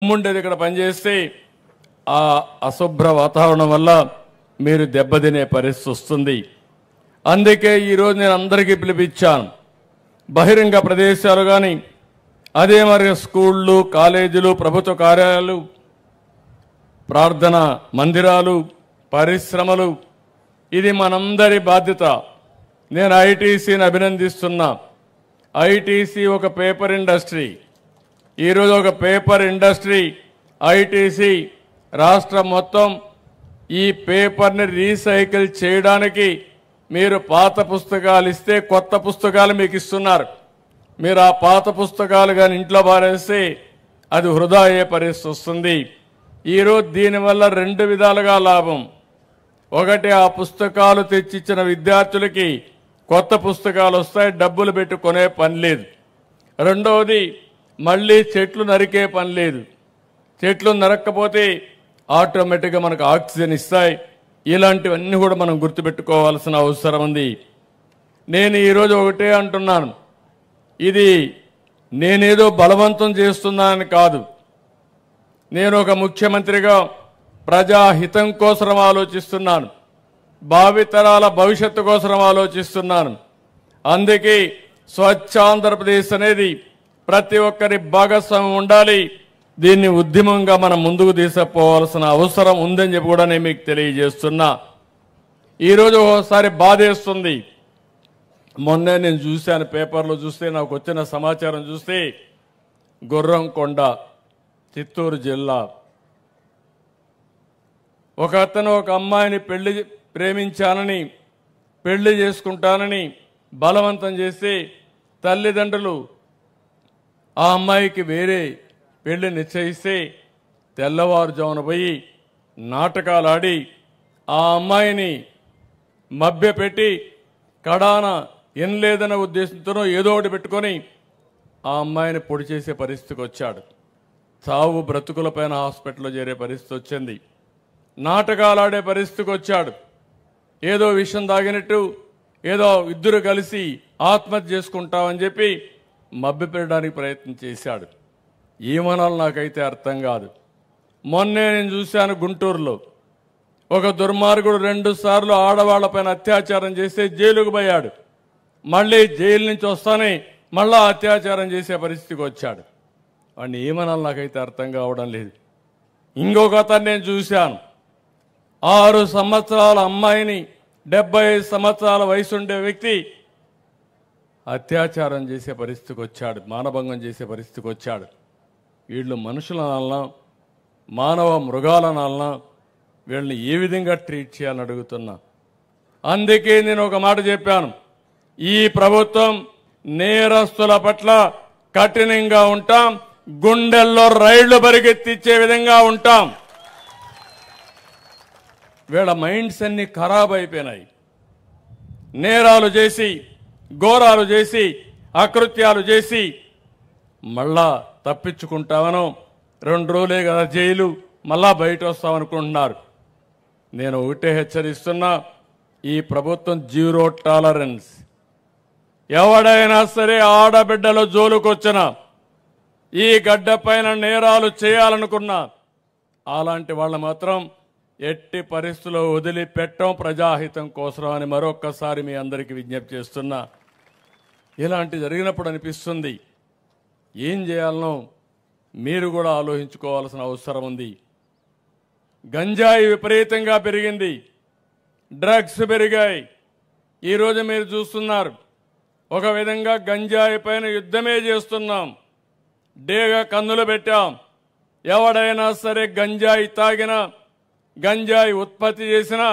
ఉండేది ఇక్కడ పనిచేస్తే ఆ అశుభ్ర వాతావరణం వల్ల మీరు దెబ్బతినే పరిస్థితి వస్తుంది. అందుకే ఈరోజు నేను అందరికీ పిలిపించాను. బహిరంగ ప్రదేశాలు కానీ అదే మరి స్కూళ్ళు, కాలేజీలు, ప్రభుత్వ కార్యాలయాలు, ప్రార్థన మందిరాలు, పరిశ్రమలు, ఇది మనందరి బాధ్యత. నేను ఐటీసీని అభినందిస్తున్నా. ఐటీసీ ఒక పేపర్ ఇండస్ట్రీ. ఈరోజు ఒక పేపర్ ఇండస్ట్రీ ఐటీసీ రాష్ట్రం మొత్తం ఈ పేపర్ని రీసైకిల్ చేయడానికి మీరు పాత పుస్తకాలు ఇస్తే కొత్త పుస్తకాలు మీకు ఇస్తున్నారు. మీరు ఆ పాత పుస్తకాలు కానీ ఇంట్లో పారేస్తే అది వృధా అయ్యే పరిస్థితి వస్తుంది. ఈరోజు దీనివల్ల రెండు విధాలుగా లాభం. ఒకటి, ఆ పుస్తకాలు తెచ్చిచ్చిన విద్యార్థులకి కొత్త పుస్తకాలు వస్తాయి, డబ్బులు పెట్టి కొనే పని లేదు. రెండవది, మళ్ళీ చెట్లు నరికే పని లేదు. చెట్లు నరక్కపోతే ఆటోమేటిక్గా మనకు ఆక్సిజన్ ఇస్తాయి. ఇలాంటివన్నీ కూడా మనం గుర్తుపెట్టుకోవాల్సిన అవసరం ఉంది. నేను ఈరోజు ఒకటే అంటున్నాను, ఇది నేనేదో బలవంతం చేస్తున్నానని కాదు. నేను ఒక ముఖ్యమంత్రిగా ప్రజాహితం కోసం ఆలోచిస్తున్నాను, భావితరాల భవిష్యత్తు కోసం ఆలోచిస్తున్నాను. అందుకే స్వచ్ఛ ఆంధ్రప్రదేశ్ అనేది ప్రతి ఒక్కరి భాగస్వామ్యం ఉండాలి. దీన్ని ఉద్యమంగా మనం ముందుకు తీసుకుపోవాల్సిన అవసరం ఉందని చెప్పి కూడా నేను మీకు తెలియజేస్తున్నా. ఈరోజు ఒకసారి బాధేస్తుంది. మొన్నే నేను చూశాను, పేపర్లో చూస్తే నాకు వచ్చిన సమాచారం చూస్తే గుర్రంకొండ, చిత్తూరు జిల్లా, ఒక అతను ఒక అమ్మాయిని ప్రేమించానని పెళ్లి చేసుకుంటానని బలవంతం చేస్తే తల్లిదండ్రులు ఆ అమ్మాయికి వేరే పెళ్లి నిశ్చయిస్తే తెల్లవారుజామున పోయి నాటకాలు ఆడి ఆ అమ్మాయిని మభ్యపెట్టి కడాన ఎనలేదన్న ఉద్దేశంతోనో ఏదో ఒకటి పెట్టుకొని ఆ అమ్మాయిని పొడి చేసే పరిస్థితికి వచ్చాడు. చావు బ్రతుకులపైన హాస్పిటల్లో చేరే పరిస్థితి వచ్చింది. నాటకాలు ఆడే పరిస్థితికి వచ్చాడు. ఏదో విషం తాగినట్టు ఏదో ఇద్దరు కలిసి ఆత్మహత్య చేసుకుంటామని చెప్పి మభ్యపెట్టడానికి ప్రయత్నం చేశాడు. ఏమనాలి నాకైతే అర్థం కాదు. మొన్నే నేను చూశాను, గుంటూరులో ఒక దుర్మార్గుడు 2 సార్లు ఆడవాళ్లపైన అత్యాచారం చేస్తే జైలుకు పోయాడు. మళ్ళీ జైలు నుంచి వస్తానే మళ్ళా అత్యాచారం చేసే పరిస్థితికి వచ్చాడు. వాడిని ఏమనాలి నాకైతే అర్థం కావడం లేదు. ఇంకొక అతను నేను చూశాను, 6 సంవత్సరాల అమ్మాయిని 75 సంవత్సరాల వయసు ఉండే వ్యక్తి అత్యాచారం చేసే పరిస్థితికి వచ్చాడు, మానభంగం చేసే పరిస్థితికి వచ్చాడు. వీళ్ళు మనుషులనాలనా మానవ మృగాలనాలనా వీళ్ళని ఏ విధంగా ట్రీట్ చేయాలని అడుగుతున్నా. అందుకే నేను ఒక మాట చెప్పాను, ఈ ప్రభుత్వం నేరస్తుల పట్ల కఠినంగా ఉంటాం, గుండెల్లో రైళ్లు పరిగెత్తిచ్చే విధంగా ఉంటాం. వీళ్ళ మైండ్స్ అన్ని ఖరాబ్ అయిపోయినాయి. నేరాలు చేసి, ఘోరాలు చేసి, అకృత్యాలు చేసి మళ్ళా తప్పించుకుంటామనో 2 రోజులే కదా జైలు, మళ్ళా బయట వస్తామనుకుంటున్నారు. నేను ఒకటే హెచ్చరిస్తున్నా, ఈ ప్రభుత్వం జీరో టాలరెన్స్. ఎవడైనా సరే ఆడబిడ్డల జోలుకొచ్చినా, ఈ గడ్డ పైన నేరాలు చేయాలనుకున్నా అలాంటి వాళ్ళు మాత్రం ఎట్టి పరిస్థితుల్లో వదిలిపెట్టం, ప్రజాహితం కోసం అని మరొక్కసారి మీ అందరికీ విజ్ఞప్తి చేస్తున్నా. ఇలాంటి జరిగినప్పుడు అనిపిస్తుంది, ఏం చేయాలనో మీరు కూడా ఆలోచించుకోవాల్సిన అవసరం ఉంది. గంజాయి విపరీతంగా పెరిగింది, డ్రగ్స్ పెరిగాయి. ఈరోజు మీరు చూస్తున్నారు, ఒక విధంగా గంజాయి పైన యుద్ధమే చేస్తున్నాం. డేగా కన్నులు పెట్టాం. ఎవడైనా సరే గంజాయి తాగినా, గంజాయి ఉత్పత్తి చేసినా